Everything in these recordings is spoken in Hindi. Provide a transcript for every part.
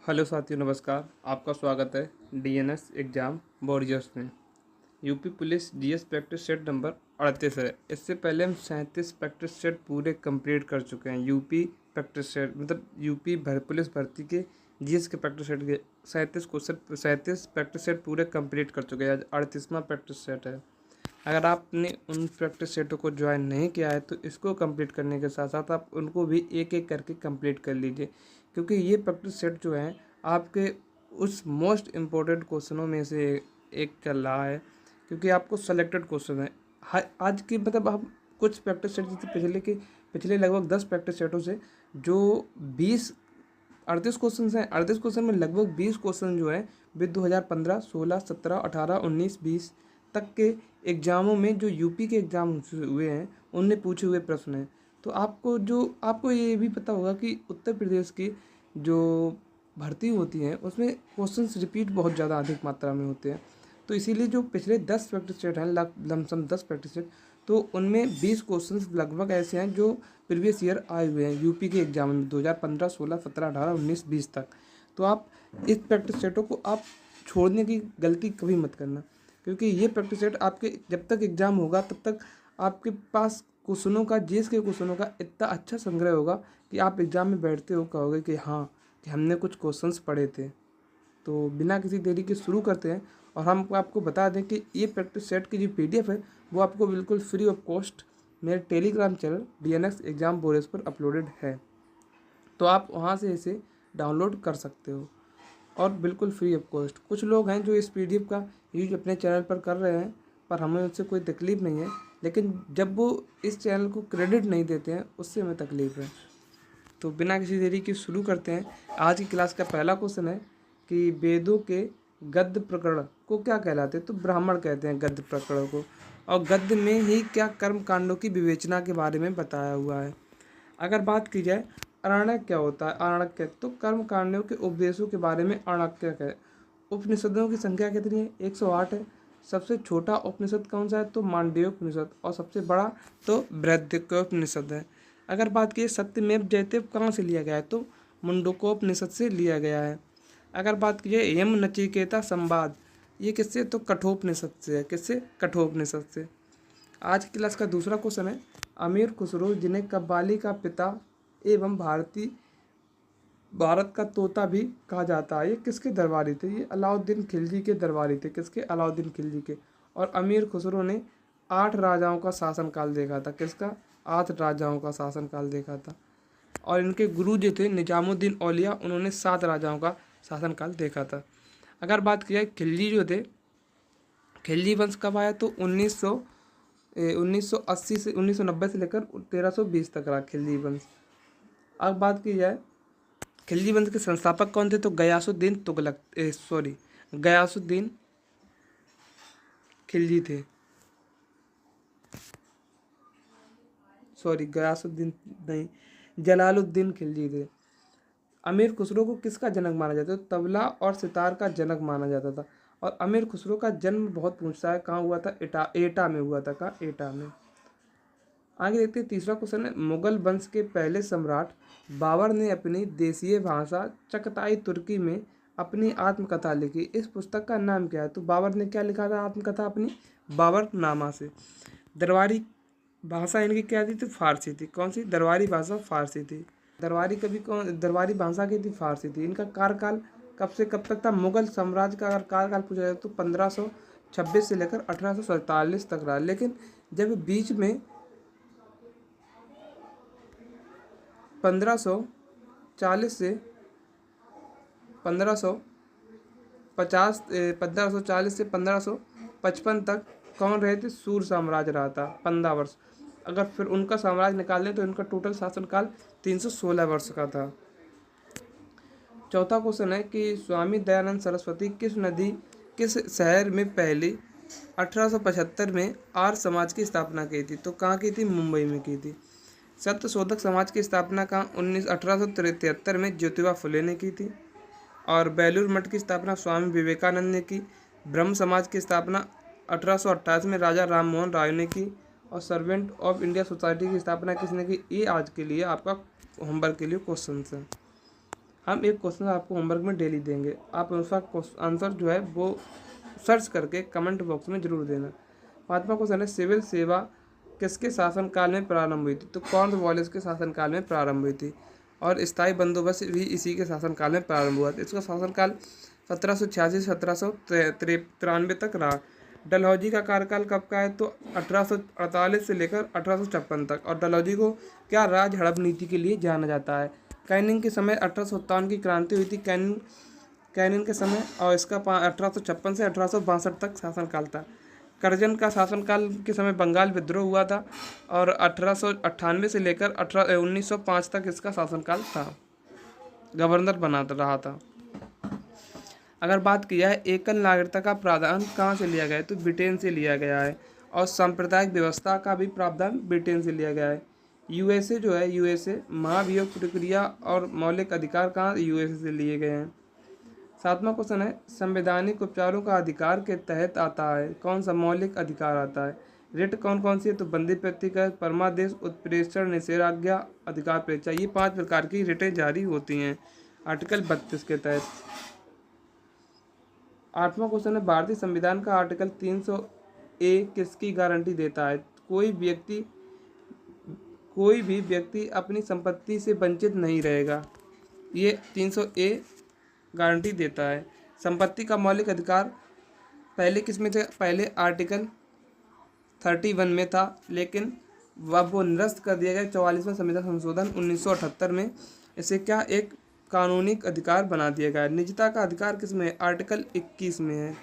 हेलो साथियों, नमस्कार। आपका स्वागत है डीएनएस एग्ज़ाम वॉरियर्स में। UP police GS practice set number 38 है। इससे पहले हम 37 प्रैक्टिस सेट पूरे कंप्लीट कर चुके हैं। यूपी प्रैक्टिस सेट मतलब यूपी पुलिस भर्ती के जीएस के प्रैक्टिस सेट के 37 प्रैक्टिस सेट पूरे कंप्लीट कर चुके हैं। आज 38वां प्रैक्टिस सेट है। अगर आपने उन प्रैक्टिस सेटों को ज्वाइन नहीं किया है तो इसको कंप्लीट करने के साथ साथ आप उनको भी एक एक करके कंप्लीट कर लीजिए, क्योंकि ये प्रैक्टिस सेट जो हैं आपके उस मोस्ट इम्पोर्टेंट क्वेश्चनों में से एक चल रहा है, क्योंकि आपको सेलेक्टेड क्वेश्चन है। आज की मतलब हम कुछ प्रैक्टिस सेट जैसे पिछले लगभग 10 प्रैक्टिस सेटों से जो 38 क्वेश्चन हैं, 38 क्वेश्चन में लगभग 20 क्वेश्चन जो है वे 2015, 16, 17, 18, 19, 20 तक के एग्ज़ामों में जो यूपी के एग्ज़ाम हुए हैं उनमें पूछे हुए प्रश्न हैं। तो आपको ये भी पता होगा कि उत्तर प्रदेश की जो भर्ती होती हैं उसमें क्वेश्चंस रिपीट बहुत ज़्यादा अधिक मात्रा में होते हैं। तो इसीलिए जो पिछले 10 प्रैक्टिस सेट हैं, लमसम 10 प्रैक्टिस सेट, तो उनमें 20 क्वेश्चंस लगभग ऐसे हैं जो प्रीवियस ईयर आए हुए हैं यूपी के एग्जाम में 2015, 16, 17, 18, 19, 20 तक। तो आप इस प्रैक्टिस सेटों को आप छोड़ने की गलती कभी मत करना, क्योंकि ये प्रैक्टिस सेट आपके जब तक एग्ज़ाम होगा तब तक आपके पास क्वेश्चनों का, जीएस के क्वेश्चनों का इतना अच्छा संग्रह होगा कि आप एग्ज़ाम में बैठते हो कहोगे कि हाँ, कि हमने कुछ क्वेश्चंस पढ़े थे। तो बिना किसी देरी के शुरू करते हैं। और हम आपको बता दें कि ये प्रैक्टिस सेट की जो पीडीएफ है वो आपको बिल्कुल फ्री ऑफ कॉस्ट मेरे Telegram channel DNS exam warriors पर अपलोडेड है। तो आप वहाँ से इसे डाउनलोड कर सकते हो और बिल्कुल फ्री ऑफ कॉस्ट। कुछ लोग हैं जो इस पीडीएफ का यूज अपने चैनल पर कर रहे हैं, पर हमें उससे कोई तकलीफ़ नहीं है, लेकिन जब वो इस चैनल को क्रेडिट नहीं देते हैं उससे हमें तकलीफ़ है। तो बिना किसी देरी के शुरू करते हैं। आज की क्लास का पहला क्वेश्चन है कि वेदों के गद्य प्रकरण को क्या कहलाते हैं? तो ब्राह्मण कहते हैं गद्य प्रकरण को। और गद्य में ही क्या कर्म कांडों की विवेचना के बारे में बताया हुआ है। अगर बात की जाए आरण्यक क्या होता है, आरण्यक क्या, तो कर्म कांडों के उपदेशों के बारे में आरण्यक है। उपनिषदों की संख्या कितनी है? 108 है। सबसे छोटा उपनिषद कौन सा है? तो मांडव्य उपनिषद। और सबसे बड़ा तो बृहदोपनिषद है। अगर बात की सत्यमेव जयते कहाँ से लिया गया है? तो मुंडकोपनिषद से लिया गया है। अगर बात की जाए यम नचिकेता संवाद, ये किससे? तो कठोपनिषद से है। किससे? कठोपनिषद से। आज की क्लास का दूसरा क्वेश्चन है अमीर खुसरो, जिन्हें कव्वाली का पिता एवं भारत का तोता भी कहा जाता है, ये किसके दरबारी थे? ये अलाउद्दीन खिलजी के दरबारी थे। किसके? अलाउद्दीन खिलजी के। और अमीर खुसरो ने 8 राजाओं का शासनकाल देखा था। किसका? 8 राजाओं का शासनकाल देखा था। और इनके गुरु जो थे निजामुद्दीन औलिया, उन्होंने 7 राजाओं का शासनकाल देखा था। अगर बात की जाए खिलजी जो थे, खिलजी वंश कब आया? तो 1980 से 1990 से लेकर 1320 तक रहा खिलजी वंश। अब बात की जाए खिलजी वंश के संस्थापक कौन थे? तो गयासुद्दीन खिलजी थे। गयासुद्दीन नहीं, जलालुद्दीन खिलजी थे। अमीर खुसरो को किसका जनक माना जाता है? तो तबला और सितार का जनक माना जाता था। और अमीर खुसरो का जन्म बहुत पूछता है, कहाँ हुआ था? एटा में हुआ था। कहाँ? एटा में। आगे देखते हैं तीसरा क्वेश्चन है मुगल वंश के पहले सम्राट बाबर ने अपनी देशीय भाषा चगताई तुर्की में अपनी आत्मकथा लिखी। इस पुस्तक का नाम क्या है? तो बाबर ने क्या लिखा था आत्मकथा अपनी? बाबरनामा से। दरबारी भाषा इनकी क्या थी? तो फारसी थी। कौन सी? दरबारी भाषा फारसी थी। दरबारी भाषा की थी फारसी थी। इनका कार्यकाल कब से कब तक था? मुगल साम्राज्य का अगर कार्यकाल पूछा जाए तो 1526 से लेकर 1847 तक रहा। लेकिन जब बीच में 1540 से 1555 तक कौन रहे थे? सूर साम्राज्य रहा था 15 वर्ष। अगर फिर उनका साम्राज्य निकाल लें तो इनका टोटल शासनकाल 316 वर्ष का था। चौथा क्वेश्चन है कि स्वामी दयानंद सरस्वती किस शहर में पहले 1875 में आर्य समाज की स्थापना की थी? तो कहाँ की थी? मुंबई में की थी। सत्यशोधक समाज की स्थापना कहाँ? 1873 में ज्योतिबा फुले ने की थी। और बेलूर मठ की स्थापना स्वामी विवेकानंद ने की। ब्रह्म समाज की स्थापना 1828 में राजा राम मोहन राय ने की। और सर्वेंट ऑफ इंडिया सोसाइटी की स्थापना किसने की? ये आज के लिए आपका होमवर्क के लिए क्वेश्चन है। हम एक क्वेश्चन आपको होमवर्क में डेली देंगे, आप उसका आंसर जो है वो सर्च करके कमेंट बॉक्स में जरूर देना। 5वां क्वेश्चन है, सिविल सेवा किसके शासनकाल में प्रारंभ हुई थी? तो कॉर्नवालिस के शासनकाल में प्रारंभ हुई थी, और स्थायी बंदोबस्त भी इसी के शासनकाल में प्रारंभ हुआ था। इसका शासनकाल 1786 से 1793 तक रहा। डलहौजी का कार्यकाल कब का है? तो 1848 से लेकर 1856 तक। और डलहौजी को क्या राज हड़प नीति के लिए जाना जाता है? कैनिंग के समय 1857 की क्रांति हुई थी, कैनिंग के समय, और इसका 1856 से 1862 तक शासनकाल था। करजन का शासनकाल के समय बंगाल विद्रोह हुआ था, और 1898 से लेकर 1905 तक इसका शासनकाल था, गवर्नर बना रहा था। अगर बात की जाए एकल नागरिकता का प्रावधान कहाँ से लिया गया है? तो ब्रिटेन से लिया गया है, और सांप्रदायिक व्यवस्था का भी प्रावधान ब्रिटेन से लिया गया है। यूएसए जो है, यूएसए महाभियोग प्रक्रिया और मौलिक अधिकार कहाँ यूएसए से लिए गए हैं। 7वां क्वेश्चन है, संवैधानिक उपचारों का अधिकार के तहत आता है? कौन सा मौलिक अधिकार आता है? रिट कौन कौन सी है? तो बंदी प्रतिकर, परमादेश, उत्प्रेषण, निषेधाज्ञा, अधिकार परीक्षा, ये 5 प्रकार की रिटें जारी होती हैं आर्टिकल 32 के तहत। 8वां क्वेश्चन है, भारतीय संविधान का आर्टिकल 300A किसकी गारंटी देता है? कोई भी व्यक्ति अपनी संपत्ति से वंचित नहीं रहेगा, ये 300A गारंटी देता है। संपत्ति का मौलिक अधिकार पहले किस में थे? पहले आर्टिकल 31 में था, लेकिन अब वो निरस्त कर दिया गया 44वां संविधान संशोधन 1978 में। इसे क्या एक कानूनी अधिकार बना दिया गया। निजता का अधिकार किस में है? आर्टिकल 21 में है।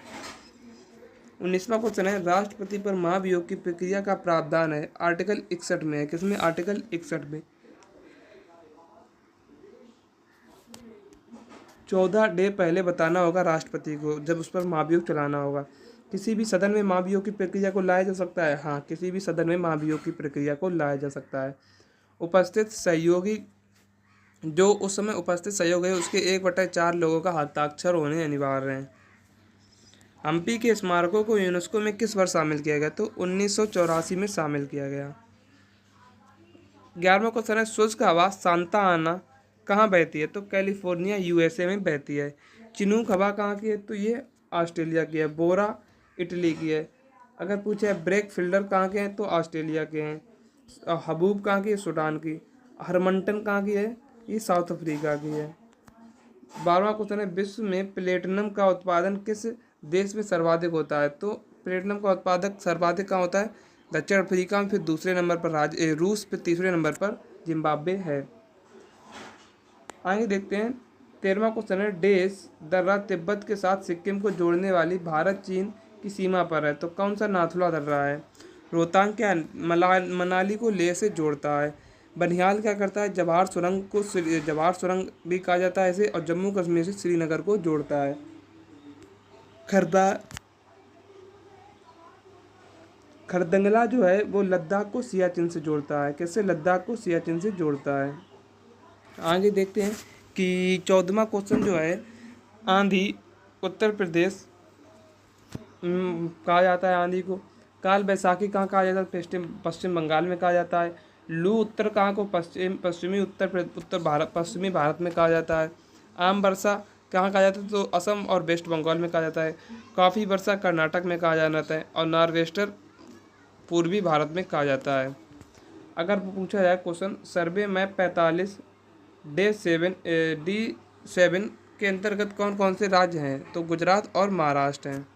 19वां क्वेश्चन है, राष्ट्रपति पर महाभियोग की प्रक्रिया का प्रावधान है? आर्टिकल 61 में है। किसमें? आर्टिकल 61 में। 14 डे पहले बताना होगा राष्ट्रपति को जब उस पर महाभियोग चलाना होगा। किसी भी सदन में महाभियोग की प्रक्रिया को लाया जा सकता है? हाँ, किसी भी सदन में महाभियोग की प्रक्रिया को लाया जा सकता है। उपस्थित सहयोगी, जो उस समय उपस्थित सहयोगी है उसके 1/4 लोगों का हस्ताक्षर होने अनिवार्य है। हम्पी के स्मारकों को यूनेस्को में किस वर्ष शामिल किया गया? तो 1984 में शामिल किया गया। 11वां क्वेश्चन है, शुष्क हवा सांता आना कहाँ बहती है? तो कैलिफोर्निया यूएसए में बहती है। चिनूक हवा कहाँ की है? तो ये ऑस्ट्रेलिया की है। बोरा इटली की है। अगर पूछे ब्रेक फिल्डर कहाँ के हैं? तो ऑस्ट्रेलिया के हैं। हबूब कहाँ की है? सूडान की। हरमंटन कहाँ की है? ये साउथ अफ्रीका की है। 12वां क्वेश्चन है, विश्व में प्लेटिनम का उत्पादन किस देश में सर्वाधिक होता है? तो प्लेटिनम का उत्पादक सर्वाधिक कहाँ होता है? दक्षिण अफ्रीका में, फिर दूसरे नंबर पर रूस, फिर तीसरे नंबर पर जिम्बाब्वे है। आगे देखते हैं 13वां क्वेश्चन है, देश दर्रा तिब्बत के साथ सिक्किम को जोड़ने वाली भारत चीन की सीमा पर है, तो कौन सा नाथुला दर्रा है? रोहतांग क्या मनाली को लेह से जोड़ता है। बनिहाल क्या करता है? जवाहर सुरंग भी कहा जाता है इसे, और जम्मू कश्मीर से श्रीनगर को जोड़ता है। खरदंगला जो है वो लद्दाख को सियाचिन से जोड़ता है। किससे? लद्दाख को सियाचिन से जोड़ता है। आगे देखते हैं कि 14वां क्वेश्चन जो है, आंधी उत्तर प्रदेश कहा जाता है आंधी को। काल बैसाखी कहाँ कहा जाता है? पश्चिम बंगाल में कहा जाता है। लू उत्तर कहाँ को? पश्चिमी भारत में कहा जाता है। आम वर्षा कहाँ कहा जाता है? तो असम और वेस्ट बंगाल में कहा जाता है। काफ़ी वर्षा कर्नाटक में कहा जाता है, और नॉर्वेस्टर पूर्वी भारत में कहा जाता है। अगर पूछा जाए क्वेश्चन, सर्वे मैप 45 D7 के अंतर्गत कौन कौन से राज्य हैं? तो गुजरात और महाराष्ट्र हैं।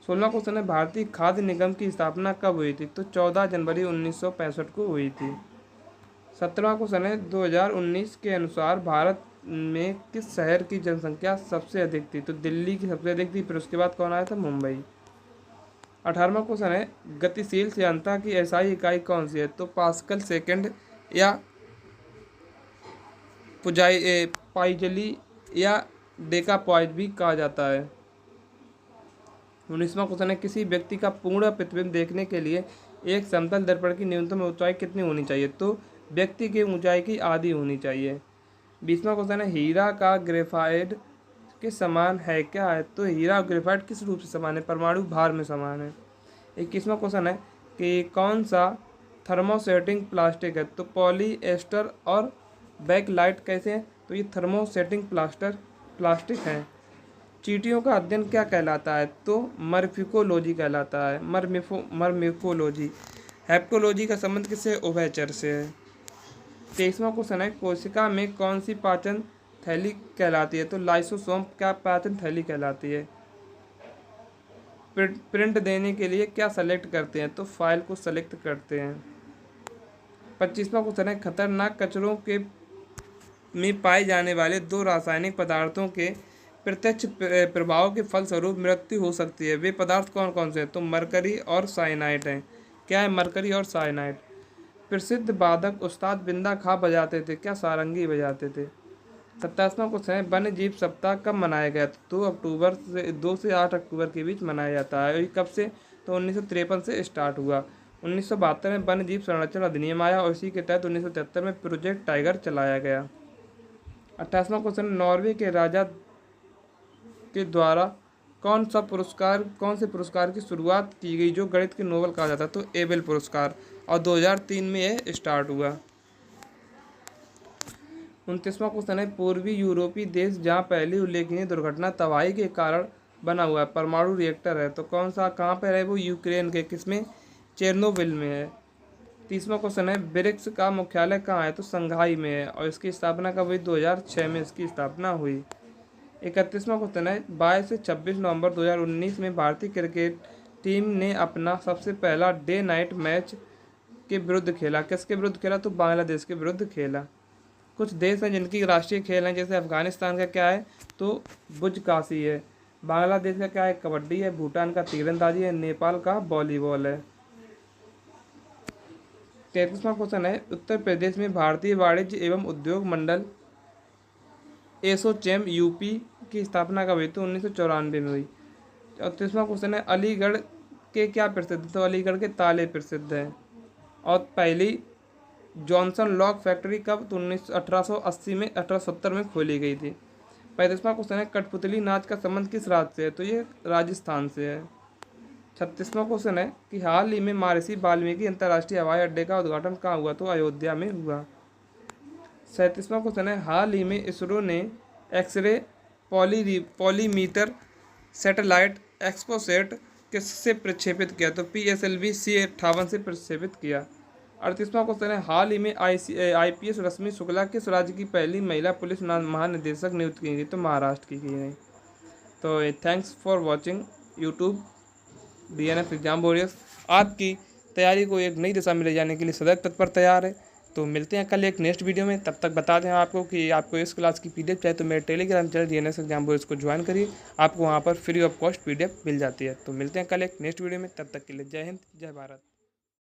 16वां क्वेश्चन है, भारतीय खाद्य निगम की स्थापना कब हुई थी? तो 14 जनवरी 1965 को हुई थी। 17वां क्वेश्चन है, 2019 के अनुसार भारत में किस शहर की जनसंख्या सबसे अधिक थी? तो दिल्ली की सबसे अधिक थी, फिर उसके बाद कौन आया था? मुंबई। 18वां क्वेश्चन है, गतिशील श्यानता की एसआई इकाई कौन सी है? तो पास्कल सेकंड या पाइजली या डेका पॉइंट भी कहा जाता है। 19वां क्वेश्चन है, किसी व्यक्ति का पूर्ण प्रतिबिंब देखने के लिए एक समतल दर्पण की न्यूनतम ऊंचाई कितनी होनी चाहिए? तो व्यक्ति की ऊंचाई की आधी होनी चाहिए। 20वां क्वेश्चन है, हीरा का ग्रेफाइट के समान है क्या है? तो हीरा और ग्रेफाइट किस रूप से समान है? परमाणु भार में समान है। 21वां क्वेश्चन है कि कौन सा थर्मोसेटिंग प्लास्टिक है? तो पॉलीएस्टर और बैकलाइट कैसे हैं? तो ये थर्मोसेटिंग प्लास्टिक हैं। चींटियों का अध्ययन क्या कहलाता है? तो मॉर्फोलॉजी कहलाता है। मॉर्फोलॉजी। हेप्टोलॉजी का संबंध किससे? उभयचर से है। 23वां क्वेश्चन है, कोशिका में कौन सी पाचन थैली कहलाती है? तो लाइसोसोम क्या पाचन थैली कहलाती है? प्रिंट देने के लिए क्या सेलेक्ट करते हैं? तो फाइल को सेलेक्ट करते हैं। 25वां क्वेश्चन है, खतरनाक कचरों के में पाए जाने वाले 2 रासायनिक पदार्थों के प्रत्यक्ष प्रभाव के फलस्वरूप मृत्यु हो सकती है। वे पदार्थ कौन कौन से हैं? तो मरकरी और साइनाइड हैं। क्या है? मरकरी और साइनाइड। प्रसिद्ध वादक उस्ताद बिंदा खां बजाते थे? क्या? सारंगी बजाते थे। 27वां क्वेश्चन है, वन्य जीव सप्ताह कब मनाया गया? तो 2 से 8 अक्टूबर के बीच मनाया जाता है। कब से? तो 1953 से स्टार्ट हुआ। 1972 में वन्य जीव संरक्षण अधिनियम आया और इसी के तहत 1973 में प्रोजेक्ट टाइगर चलाया गया। 28वां क्वेश्चन, नॉर्वे के राजा के द्वारा कौन से पुरस्कार की शुरुआत की गई जो गणित के नोबेल कहा जाता है? तो एबेल पुरस्कार, और 2003 में यह स्टार्ट हुआ। 29वां क्वेश्चन है, पूर्वी यूरोपीय देश जहां पहली उल्लेखनीय दुर्घटना तबाही के कारण बना हुआ है परमाणु रिएक्टर है, तो कौन सा, कहाँ पर है वो? यूक्रेन के किसमें? चेरनोबिल में है। 30वां क्वेश्चन है, ब्रिक्स का मुख्यालय कहाँ है? तो संघाई में है और इसकी स्थापना कब हुई? 2006 में इसकी स्थापना हुई। 31वां क्वेश्चन है, 22 से 26 नवंबर 2019 में भारतीय क्रिकेट टीम ने अपना सबसे पहला डे नाइट मैच के विरुद्ध खेला। किसके विरुद्ध खेला? तो बांग्लादेश के विरुद्ध खेला। कुछ देश हैं जिनकी राष्ट्रीय खेल हैं, जैसे अफगानिस्तान का क्या है? तो बुजकाशी है। बांग्लादेश का क्या है? कबड्डी है। भूटान का तीरंदाजी है। नेपाल का वॉलीबॉल है। 33वां क्वेश्चन है, उत्तर प्रदेश में भारतीय वाणिज्य एवं उद्योग मंडल एसोचैम यूपी की स्थापना कब हुई? तो 1994 में हुई। 34वां क्वेश्चन है, अलीगढ़ के क्या प्रसिद्ध? तो अलीगढ़ के ताले प्रसिद्ध हैं। और पहली जॉनसन लॉक फैक्ट्री कब? तो 1870 में खोली गई थी। 35वां क्वेश्चन है, कठपुतली नाच का संबंध किस राज्य से है? तो ये राजस्थान से है। 36वां क्वेश्चन है कि हाल ही में महर्षि वाल्मीकि अंतर्राष्ट्रीय हवाई अड्डे का उद्घाटन कहाँ हुआ? तो अयोध्या में हुआ। 37वां क्वेश्चन है, हाल ही में इसरो ने एक्सरे पॉलीमीटर सैटेलाइट एक्सपोसेट किससे प्रक्षेपित किया? तो PSLV C58 से प्रक्षेपित किया। 38वां क्वेश्चन है, हाल ही में IPS रश्मि शुक्ला किस राज्य की पहली महिला पुलिस महानिदेशक नियुक्त की गई? तो महाराष्ट्र की गई। तो thanks for watching YouTube DNS exam warriors आपकी तैयारी को एक नई दिशा में ले जाने के लिए सदैव तत्पर तैयार है। तो मिलते हैं कल एक नेक्स्ट वीडियो में। तब तक बता दें आपको कि आपको इस क्लास की PDF चाहिए तो मेरे Telegram channel DNS exam warriors को ज्वाइन करिए, आपको वहाँ पर फ्री ऑफ कॉस्ट PDF मिल जाती है। तो मिलते हैं कल एक नेक्स्ट वीडियो में, तब तक के लिए जय हिंद, जय भारत।